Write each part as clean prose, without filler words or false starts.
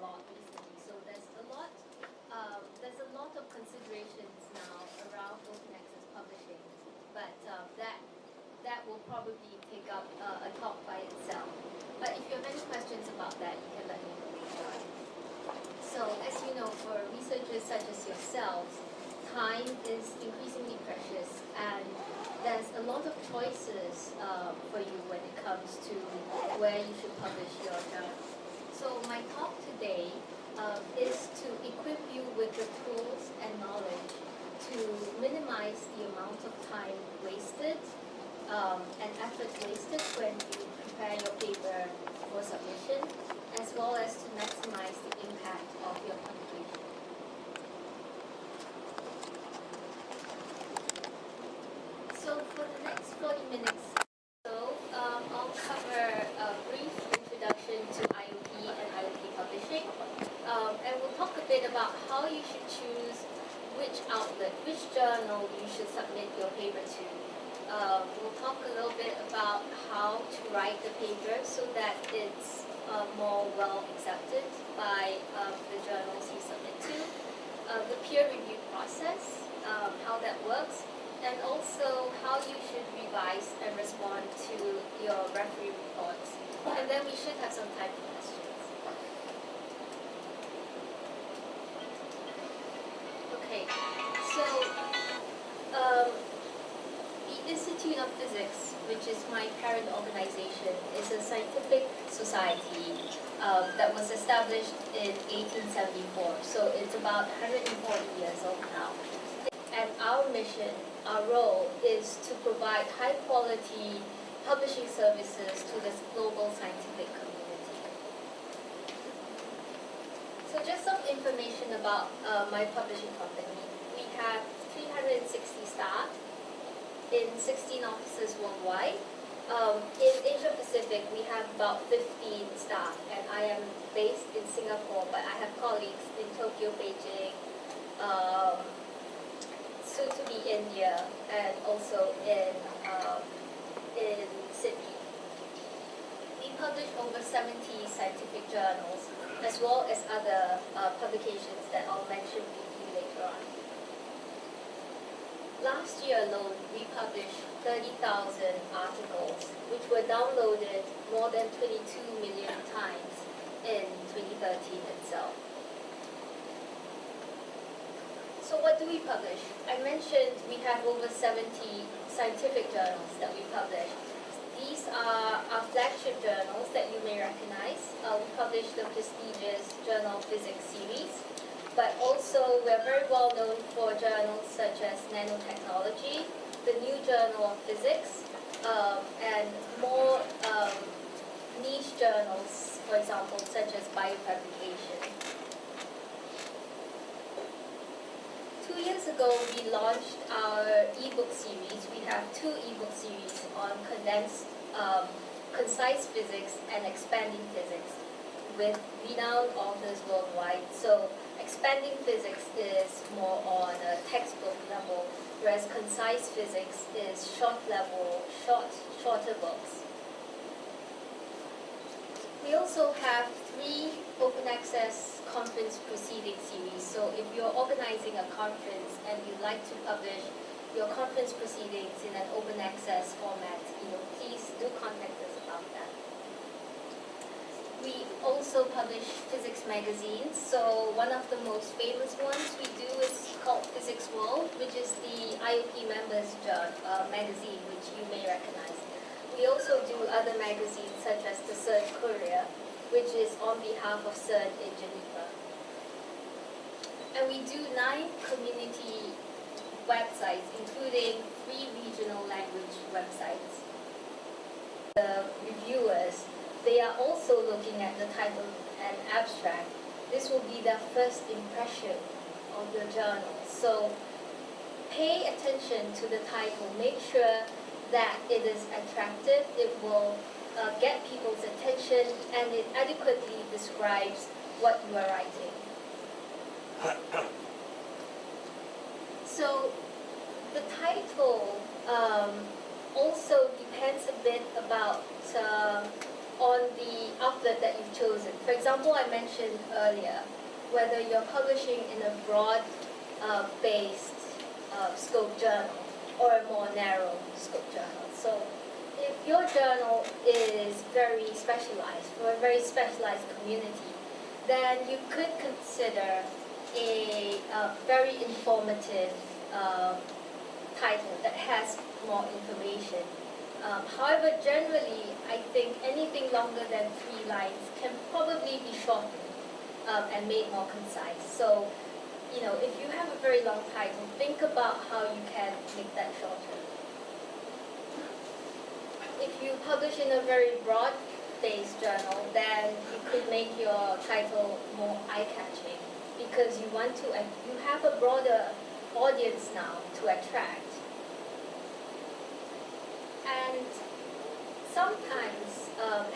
lot recently. So there's a lot of considerations now around open access publishing, but that will probably take up a talk by itself. But if you have any questions about that, you can let me know later on. So as you know, for researchers such as yourselves, time is increasingly precious, and there's a lot of choices for you when it comes to where you should publish your journal. So my talk today is to equip you with the tools and knowledge to minimize the amount of time wasted and effort wasted when you prepare your paper for submission, as well as to maximize the impact of your publication. So for the next 40 minutes, I'll cover a brief introduction to IOP and IOP Publishing, and we'll talk a bit about how you should choose which outlet, which journal you should submit your paper to. We'll talk a little bit about how to write the paper so that it's more well accepted by the journals you submit to, the peer review process, how that works, and also how you should revise and respond to your referee reports. And then we should have some time for questions. Okay, so the Institute of Physics, which is my parent organization, is a scientific society that was established in 1874. So it's about 140 years old now. And our mission, our role, is to provide high-quality publishing services to the global scientific community. So just some information about my publishing company. We have 360 staff in 16 offices worldwide. In Asia Pacific, we have about 15 staff, and I am based in Singapore, but I have colleagues in Tokyo, Beijing, soon to be India, and also in Sydney. We publish over 70 scientific journals, as well as other publications that I'll mention briefly later on. Last year alone, we published 30,000 articles, which were downloaded more than 22 million times in 2013 itself. So what do we publish? I mentioned we have over 70 scientific journals that we publish. These are our flagship journals that you may recognize. We publish the prestigious Journal of Physics series, but also we're very well known for journals such as Nanotechnology, the New Journal of Physics, and more niche journals, for example, such as Biofabrication. 2 years ago, we launched our ebook series. We have 2 ebook series on condensed, concise physics and expanding physics with renowned authors worldwide. So expanding physics is more on a textbook level, whereas concise physics is shorter books. We also have 3 open access conference proceeding series. So if you're organizing a conference and you'd like to publish your conference proceedings in an open access format, please do contact us about that. We also publish physics magazines. So one of the most famous ones we do is called Physics World, which is the IOP members magazine, which you may recognize. We also do other magazines such as the CERN Courier, which is on behalf of CERN in Geneva. And we do 9 community websites, including 3 regional language websites. The reviewers, they are also looking at the title and abstract. This will be their first impression of your journal. So pay attention to the title. Make sure that it is attractive, it will get people's attention, and it adequately describes what you are writing. So the title also depends a bit about on the outlet that you've chosen. For example, I mentioned earlier, whether you're publishing in a broad-based scope journal or a more narrow scope journal. So if your journal is very specialized, for a very specialized community, then you could consider a very informative title that has more information. However, generally, I think anything longer than 3 lines can probably be shortened and made more concise. So, if you have a very long title, think about how you can make that shorter. If you publish in a very broad-based journal, then you could make your title more eye-catching because you have a broader audience now to attract. And sometimes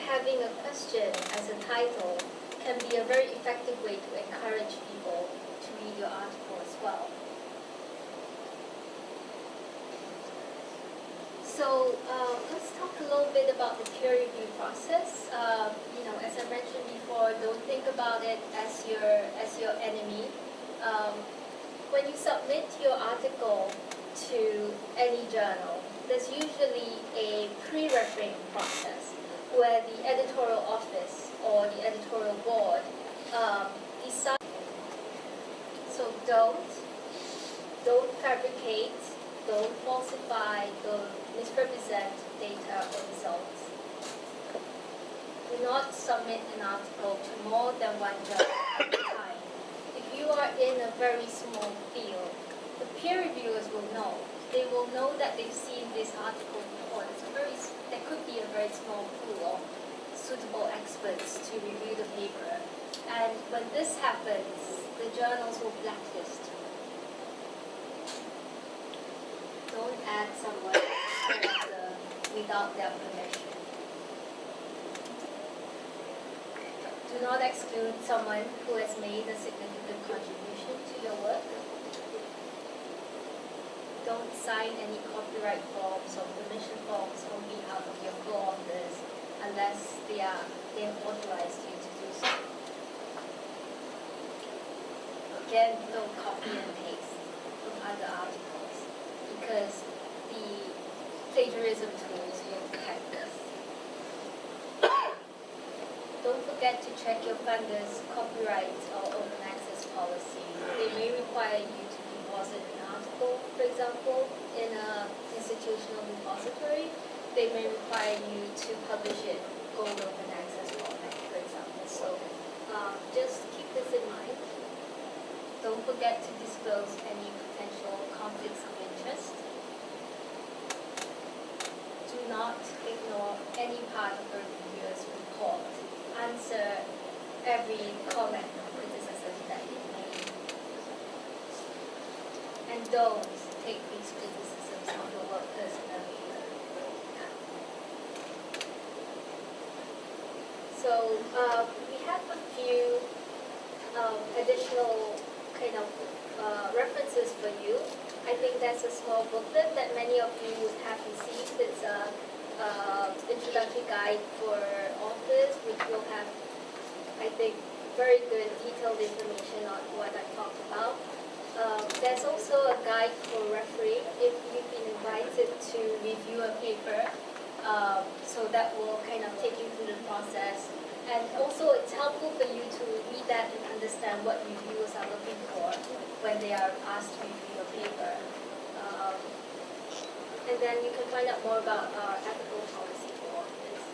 having a question as a title can be a very effective way to encourage people to read your article as well. So let's talk a little bit about the peer review process. As I mentioned before, don't think about it as your enemy. When you submit your article to any journal, there's usually a pre-referencing process where the editorial office or the editorial board decides. So don't fabricate, don't falsify, don't misrepresent data or results. Do not submit an article to more than one journal at a time. If you are in a very small field, the peer reviewers will know. They will know that they've seen this article before. There could be a very small pool of suitable experts to review the paper. And when this happens, the journals will blacklist you. Don't add someone without their permission. Do not exclude someone who has made a significant contribution to your work. Don't sign any copyright forms or permission forms on behalf of your co-authors unless they have authorized you to do so. Again, don't copy and paste from other articles because the plagiarism tools will detect this. Don't forget to check your funders' copyright or open access policy. They may require you to deposit an article, for example, in an institutional repository. They may require you to publish it gold open access format, for example. So just keep this in mind. Don't forget to disclose any potential conflicts of interest. Do not ignore any part of a reviewer's report. Answer every comment or criticism that you made. And don't take these criticisms of your work personally. So we have a few additional kind of references for you. I think there's a small booklet that many of you would have received. It's a introductory guide for authors, which will have, I think, very good detailed information on what I talked about. There's also a guide for refereeing if you've been invited to review a paper. So that will kind of take you through the process. And also it's helpful for you to read that and understand what reviewers are looking for when they are asked to review a paper. And then you can find out more about our ethical policy for authors.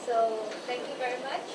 So thank you very much.